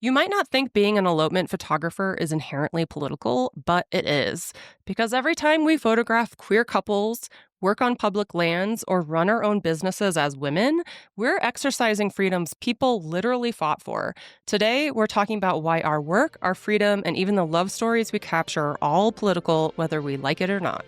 You might not think being an elopement photographer is inherently political, but it is. Because every time we photograph queer couples, work on public lands, or run our own businesses as women, we're exercising freedoms people literally fought for. Today, we're talking about why our work, our freedom, and even the love stories we capture are all political, whether we like it or not.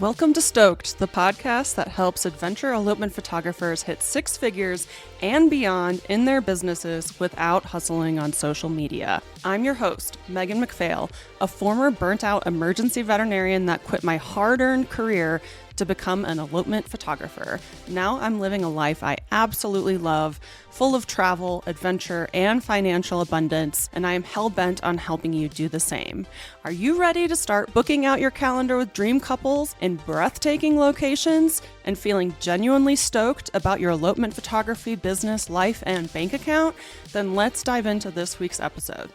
Welcome to Stoked, the podcast that helps adventure elopement photographers hit six figures and beyond in their businesses without hustling on social media. I'm your host, Megan McPhail, a former burnt-out emergency veterinarian that quit my hard-earned career to become an elopement photographer. Now I'm living a life I absolutely love, full of travel, adventure, and financial abundance, and I am hell-bent on helping you do the same. Are you ready to start booking out your calendar with dream couples in breathtaking locations and feeling genuinely stoked about your elopement photography business, life, and bank account? Then let's dive into this week's episode.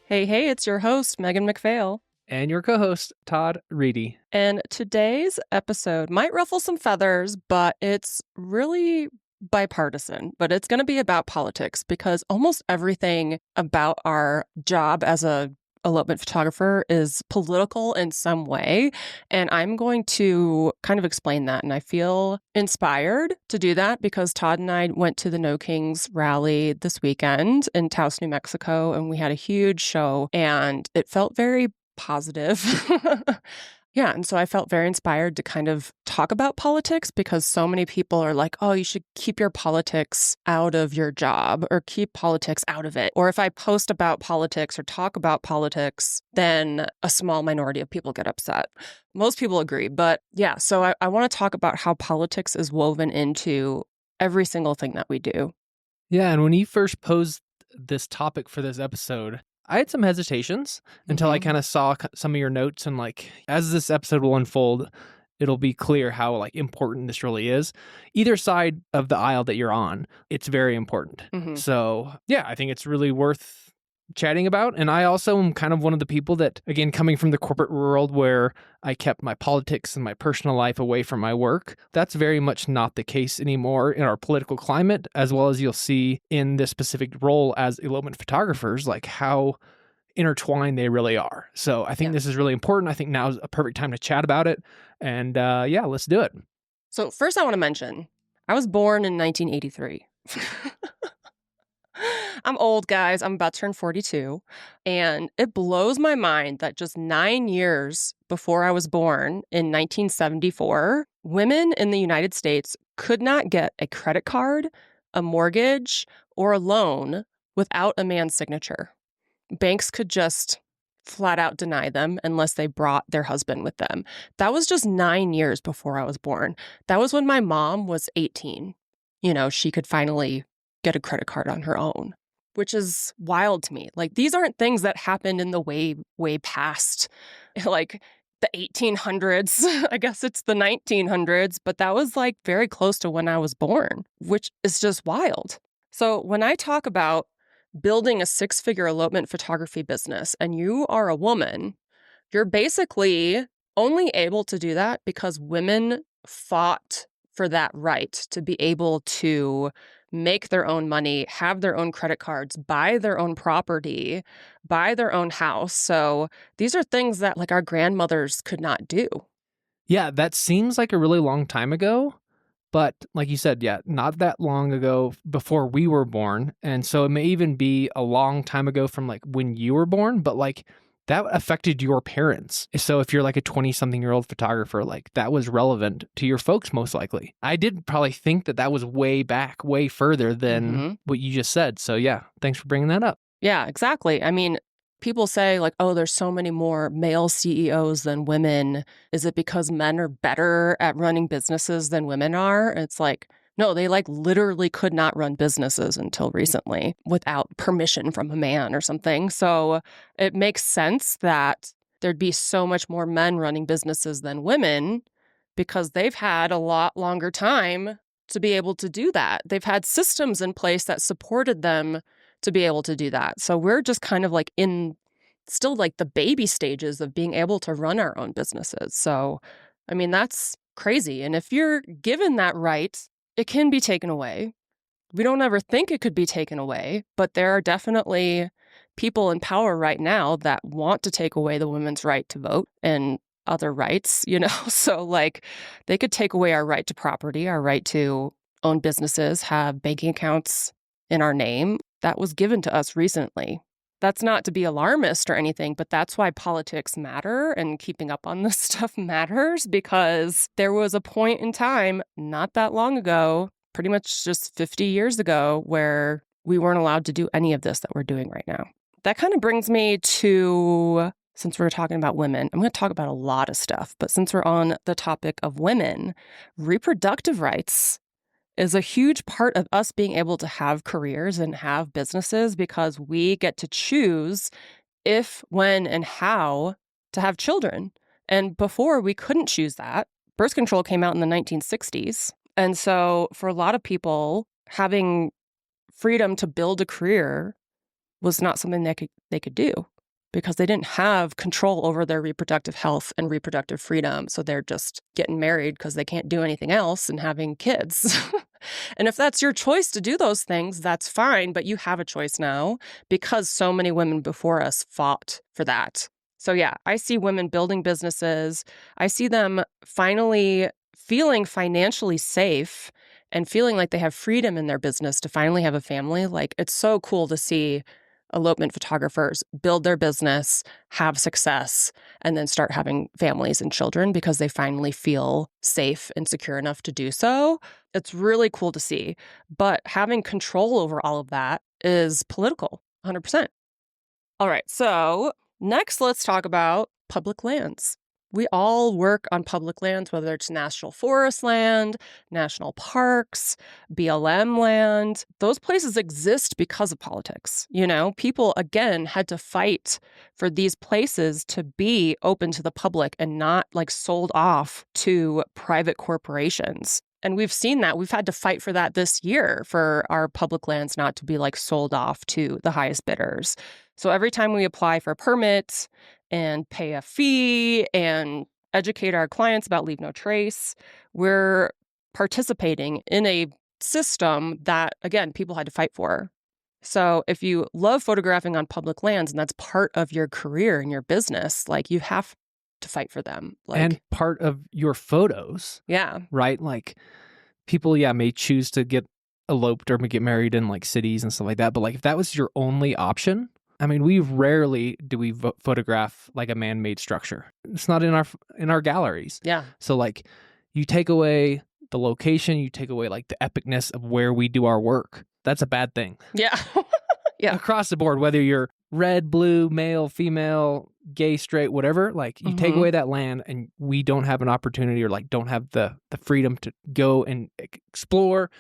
Hey, it's your host, Megan McPhail. And your co-host, Todd Reedy. And today's episode might ruffle some feathers, but it's really bipartisan. But it's going to be about politics because almost everything about our job as a elopement photographer is political in some way. And I'm going to kind of explain that. And I feel inspired to do that because Todd and I went to the No Kings rally this weekend in Taos, New Mexico, and we had a huge show and it felt very positive. Yeah. And so I felt very inspired to kind of talk about politics because so many people are like, oh, you should keep your politics out of your job or keep politics out of it. Or if I post about politics or talk about politics, then a small minority of people get upset. Most people agree. But yeah, so I want to talk about how politics is woven into every single thing that we do. Yeah. And when you first posed this topic for this episode, I had some hesitations until I kind of saw some of your notes, and like as this episode will unfold, it'll be clear how like important this really is. Either side of the aisle that you're on, it's very important. So yeah, I think it's really worth chatting about. And I also am kind of one of the people that, again, coming from the corporate world where I kept my politics and my personal life away from my work, that's very much not the case anymore in our political climate, as well as you'll see in this specific role as elopement photographers, like how intertwined they really are. So I think this is really important. I think now is a perfect time to chat about it. And yeah, let's do it. So first I want to mention, I was born in 1983. I'm old, guys. I'm about to turn 42. And it blows my mind that just 9 years before I was born in 1974, women in the United States could not get a credit card, a mortgage, or a loan without a man's signature. Banks could just flat out deny them unless they brought their husband with them. That was just 9 years before I was born. That was when my mom was 18. You know, she could finally get a credit card on her own, which is wild to me. Like, these aren't things that happened in the way past, like the 1800s. I guess it's the 1900s, but that was like very close to when I was born, which is just wild. So when I talk about building a six-figure elopement photography business and you are a woman, you're basically only able to do that because women fought for that right to be able to make their own money, have their own credit cards, buy their own property, buy their own house. So these are things that like our grandmothers could not do. Yeah, that seems like a really long time ago. But like you said, yeah, not that long ago before we were born. And so it may even be a long time ago from like when you were born, but like that affected your parents. So if you're like a 20-something-year-old photographer, like that was relevant to your folks most likely. I did probably think that that was way back, way further than what you just said. So yeah, thanks for bringing that up. Yeah, exactly. I mean, people say like, oh, there's so many more male CEOs than women. Is it because men are better at running businesses than women are? It's like, no, they like literally could not run businesses until recently without permission from a man or something. So it makes sense that there'd be so much more men running businesses than women because they've had a lot longer time to be able to do that. They've had systems in place that supported them to be able to do that. So we're just kind of like in still like the baby stages of being able to run our own businesses. So, I mean, that's crazy. And if you're given that right it can be taken away. We don't ever think it could be taken away, but there are definitely people in power right now that want to take away the women's right to vote and other rights, So like they could take away our right to property, our right to own businesses, have banking accounts in our name. That was given to us recently. That's not to be alarmist or anything, but that's why politics matter and keeping up on this stuff matters, because there was a point in time not that long ago, pretty much just 50 years ago, where we weren't allowed to do any of this that we're doing right now. That kind of brings me to, since we're talking about women, I'm going to talk about a lot of stuff, but since we're on the topic of women, reproductive rights is a huge part of us being able to have careers and have businesses, because we get to choose if, when, and how to have children. And before, we couldn't choose that. Birth control came out in the 1960s. And so for a lot of people, having freedom to build a career was not something they could do, because they didn't have control over their reproductive health and reproductive freedom. So they're just getting married because they can't do anything else and having kids. And if that's your choice to do those things, that's fine. But you have a choice now, because so many women before us fought for that. So yeah, I see women building businesses. I see them finally feeling financially safe and feeling like they have freedom in their business to finally have a family. Like, it's so cool to see elopement photographers build their business, have success, and then start having families and children because they finally feel safe and secure enough to do so. It's really cool to see. But having control over all of that is political, 100%. All right, so next let's talk about public lands. We all work on public lands, whether it's national forest land, national parks, BLM land. Those places exist because of politics. People, again, had to fight for these places to be open to the public and not like sold off to private corporations. And we've seen that. We've had to fight for that this year, for our public lands not to be like sold off to the highest bidders. So every time we apply for a permit and pay a fee and educate our clients about Leave No Trace, we're participating in a system that, again, people had to fight for. So if you love photographing on public lands and that's part of your career and your business, like, you have to fight for them. And part of your photos. Yeah. Right? Like, people, may choose to get eloped or get married in like cities and stuff like that. But like, if that was your only option, I mean, we rarely do we photograph like a man-made structure. It's not in our galleries. Yeah. So like, you take away the location, you take away like the epicness of where we do our work. That's a bad thing. Yeah. Yeah. Across the board, whether you're red, blue, male, female, gay, straight, whatever, like, you take away that land and we don't have an opportunity, or like don't have the freedom to go and explore,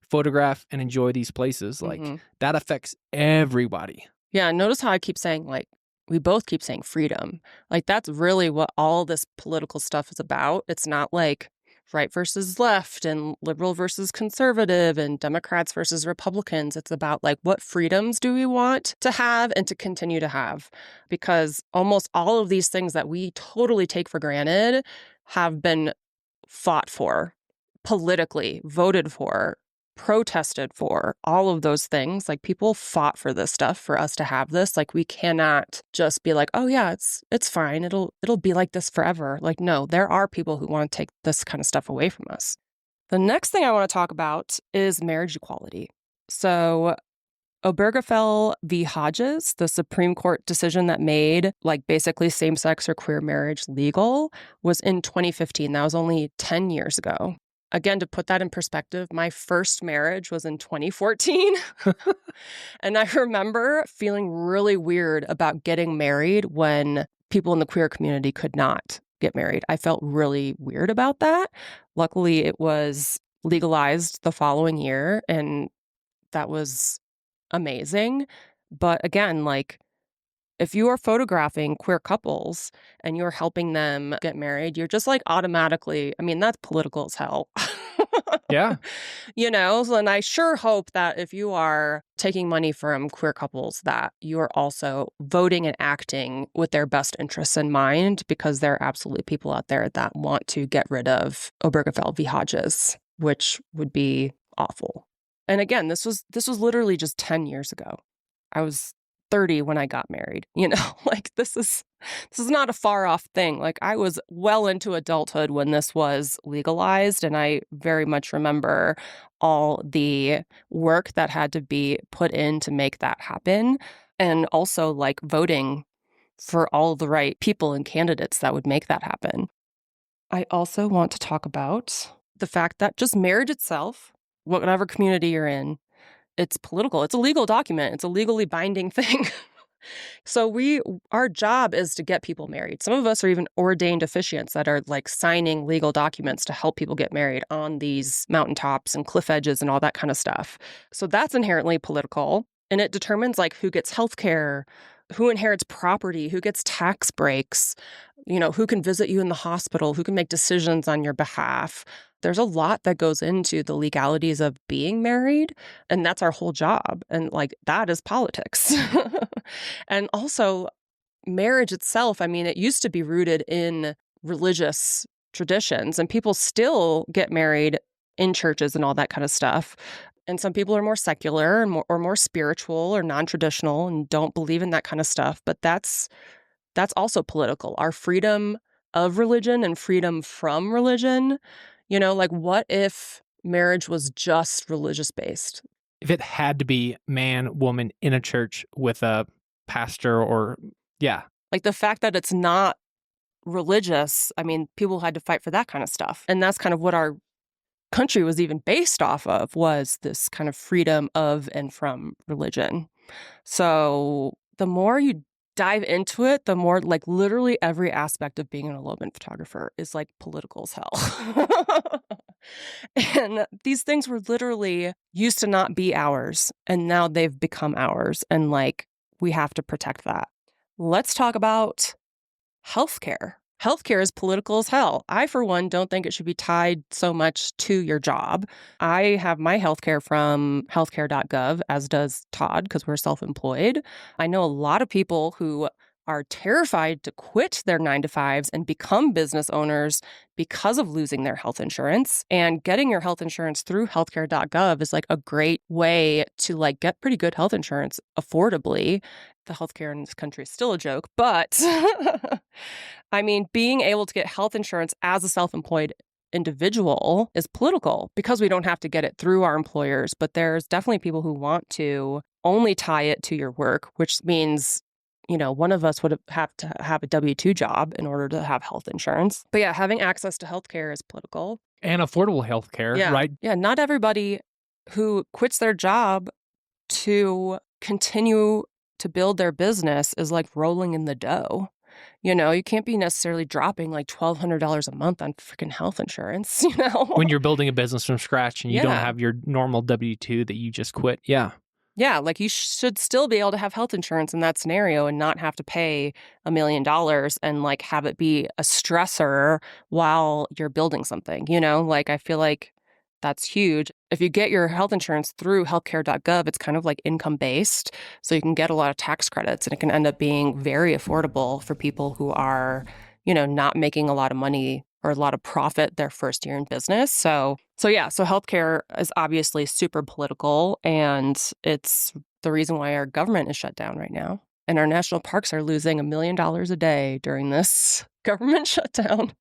photograph, and enjoy these places. Like, that affects everybody. Yeah, notice how I keep saying, like, we both keep saying freedom. Like, that's really what all this political stuff is about. It's not like right versus left and liberal versus conservative and Democrats versus Republicans. It's about like, what freedoms do we want to have and to continue to have? Because almost all of these things that we totally take for granted have been fought for politically, voted for, protested for, all of those things. Like, people fought for this stuff for us to have this. Like, we cannot just be like, oh yeah, it's fine, it'll be like this forever. Like, no, there are people who want to take this kind of stuff away from us. The next thing I want to talk about is marriage equality. So Obergefell v. Hodges, the Supreme Court decision that made like basically same-sex or queer marriage legal, was in 2015. That was only 10 years ago. Again, to put that in perspective, my first marriage was in 2014. And I remember feeling really weird about getting married when people in the queer community could not get married. I felt really weird about that. Luckily, it was legalized the following year, and that was amazing. But again, like, if you are photographing queer couples and you're helping them get married, you're just like automatically, I mean, that's political as hell. Yeah. And I sure hope that if you are taking money from queer couples, that you are also voting and acting with their best interests in mind, because there are absolutely people out there that want to get rid of Obergefell v. Hodges, which would be awful. And again, this was literally just 10 years ago. I was 30 when I got married, like this is not a far off thing. Like I was well into adulthood when this was legalized, and I very much remember all the work that had to be put in to make that happen, and also like voting for all the right people and candidates that would make that happen. I also want to talk about the fact that just marriage itself, whatever community you're in, it's political. It's a legal document. It's a legally binding thing. So our job is to get people married. Some of us are even ordained officiants that are like signing legal documents to help people get married on these mountaintops and cliff edges and all that kind of stuff. So that's inherently political, and it determines like who gets health care, who inherits property, who gets tax breaks, who can visit you in the hospital, who can make decisions on your behalf. There's a lot that goes into the legalities of being married, and that's our whole job. And like that is politics. And also marriage itself, I mean, it used to be rooted in religious traditions, and people still get married in churches and all that kind of stuff. And some people are more secular and more spiritual or non-traditional and don't believe in that kind of stuff. But that's also political. Our freedom of religion and freedom from religion. Like what if marriage was just religious based? If it had to be man, woman in a church with a pastor or, yeah. Like the fact that it's not religious, I mean, people had to fight for that kind of stuff. And that's kind of what our country was even based off of, was this kind of freedom of and from religion. So the more you dive into it, the more like literally every aspect of being an elopement photographer is like political as hell. And these things were literally used to not be ours, and now they've become ours, and like we have to protect that. Let's talk about healthcare. Healthcare is political as hell. I, for one, don't think it should be tied so much to your job. I have my healthcare from healthcare.gov, as does Todd, because we're self-employed. I know a lot of people who are terrified to quit their 9-to-5s and become business owners because of losing their health insurance. And getting your health insurance through healthcare.gov is like a great way to like get pretty good health insurance affordably. The healthcare in this country is still a joke, but I mean, being able to get health insurance as a self-employed individual is political because we don't have to get it through our employers. But there's definitely people who want to only tie it to your work, which means one of us would have to have a W-2 job in order to have health insurance. But yeah, having access to healthcare is political. And affordable healthcare, yeah. right? Yeah, not everybody who quits their job to continue to build their business is like rolling in the dough. You can't be necessarily dropping like $1,200 a month on freaking health insurance, When you're building a business from scratch and you don't have your normal W-2 that you just quit. Yeah. Yeah, like you should still be able to have health insurance in that scenario and not have to pay $1 million and like have it be a stressor while you're building something, Like I feel like that's huge. If you get your health insurance through healthcare.gov, it's kind of like income based. So you can get a lot of tax credits, and it can end up being very affordable for people who are, not making a lot of money or a lot of profit their first year in business. So healthcare is obviously super political, and it's the reason why our government is shut down right now. And our national parks are losing $1 million a day during this government shutdown.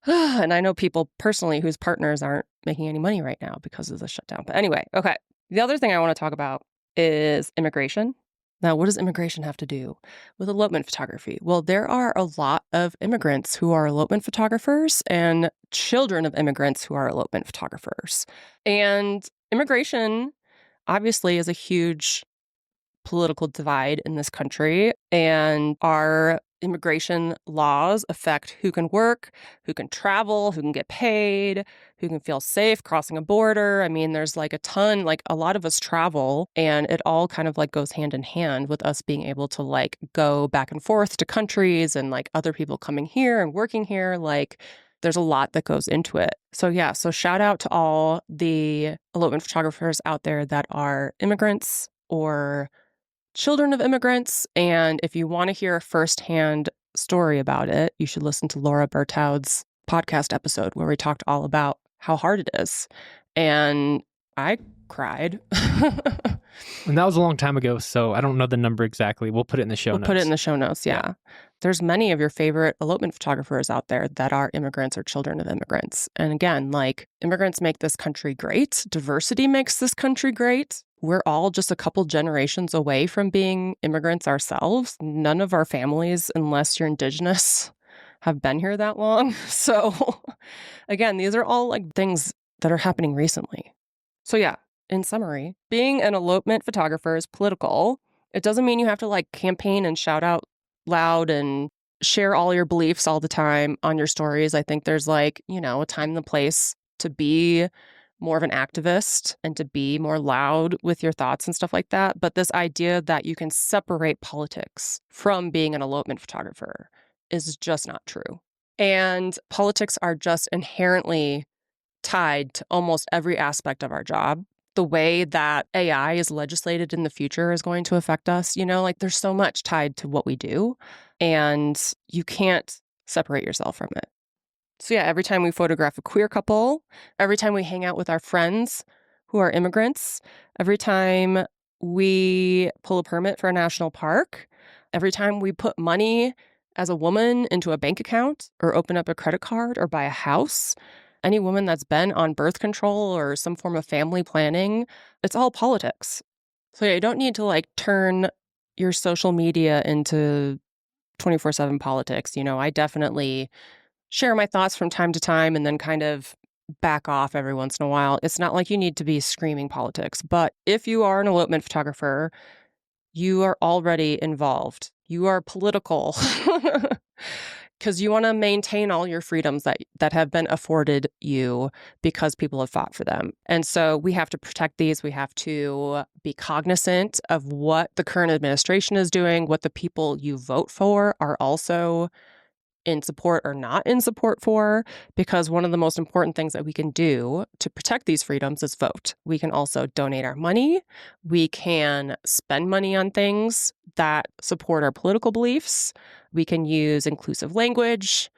And I know people personally whose partners aren't making any money right now because of the shutdown. But anyway, okay. The other thing I want to talk about is immigration. Now, what does immigration have to do with elopement photography? Well, there are a lot of immigrants who are elopement photographers and children of immigrants who are elopement photographers. And immigration obviously is a huge political divide in this country, and our immigration laws affect who can work, who can travel, who can get paid, who can feel safe crossing a border. I mean, there's like a lot of us travel, and it all kind of like goes hand in hand with us being able to like go back and forth to countries and like other people coming here and working here. Like there's a lot that goes into it. So yeah, so shout out to all the elopement photographers out there that are immigrants or children of immigrants. And if you want to hear a firsthand story about it, you should listen to Laura Bertaud's podcast episode where we talked all about how hard it is And I cried. And that was a long time ago, so I don't know the number exactly. We'll put it in the show notes. We'll put it in the show notes, yeah. There's many of your favorite elopement photographers out there that are immigrants or children of immigrants. And again, like, immigrants make this country great. Diversity makes this country great. We're all just a couple generations away from being immigrants ourselves. None of our families, unless you're indigenous, have been here that long. So again, these are all like things that are happening recently. So yeah, in summary, being an elopement photographer is political. It doesn't mean you have to like campaign and shout out loud and share all your beliefs all the time on your stories. I think there's like, you know, a time and a place to be more of an activist and to be more loud with your thoughts and stuff like that. But this idea that you can separate politics from being an elopement photographer is just not true. And politics are just inherently tied to almost every aspect of our job. The way that AI is legislated in the future is going to affect us. You know, like there's so much tied to what we do, and you can't separate yourself from it. So yeah, every time we photograph a queer couple, every time we hang out with our friends who are immigrants, every time we pull a permit for a national park, every time we put money as a woman into a bank account or open up a credit card or buy a house, any woman that's been on birth control or some form of family planning, it's all politics. So yeah, you don't need to like turn your social media into 24/7 politics. You know, I definitely share my thoughts from time to time and then kind of back off every once in a while. It's not like you need to be screaming politics, but if you are an elopement photographer, you are already involved. You are political. Because you want to maintain all your freedoms that have been afforded you because people have fought for them. And so we have to protect these. We have to be cognizant of what the current administration is doing, what the people you vote for are also in support or not in support for, because one of the most important things that we can do to protect these freedoms is vote. We can also donate our money. We can spend money on things that support our political beliefs. We can use inclusive language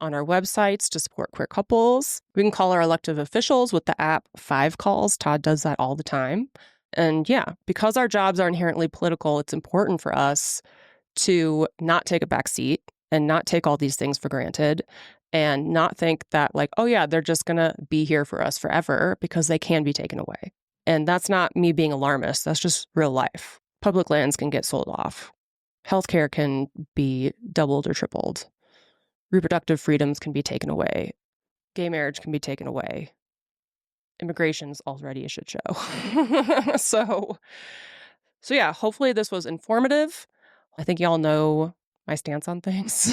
on our websites to support queer couples. We can call our elected officials with the app 5Calls. Todd does that all the time. And yeah, because our jobs are inherently political, it's important for us to not take a back seat and not take all these things for granted and not think that like, oh yeah, they're just going to be here for us forever, because they can be taken away. And that's not me being alarmist. That's just real life. Public lands can get sold off. Healthcare can be doubled or tripled. Reproductive freedoms can be taken away. Gay marriage can be taken away. Immigration's already a shit show. So yeah, hopefully this was informative. I think y'all know my stance on things.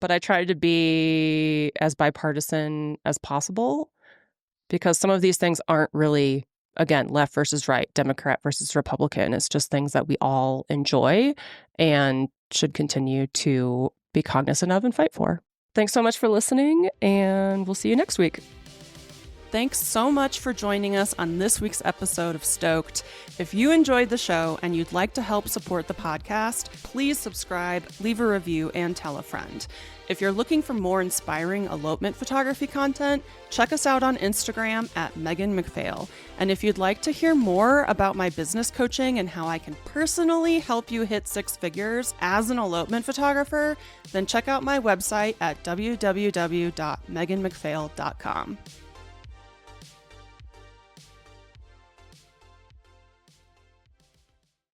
But I try to be as bipartisan as possible, because some of these things aren't really, again, left versus right, Democrat versus Republican. It's just things that we all enjoy and should continue to be cognizant of and fight for. Thanks so much for listening, and we'll see you next week. Thanks so much for joining us on this week's episode of Stoked. If you enjoyed the show and you'd like to help support the podcast, please subscribe, leave a review, and tell a friend. If you're looking for more inspiring elopement photography content, check us out on Instagram at Megan McPhail. And if you'd like to hear more about my business coaching and how I can personally help you hit six figures as an elopement photographer, then check out my website at www.meganmcphail.com.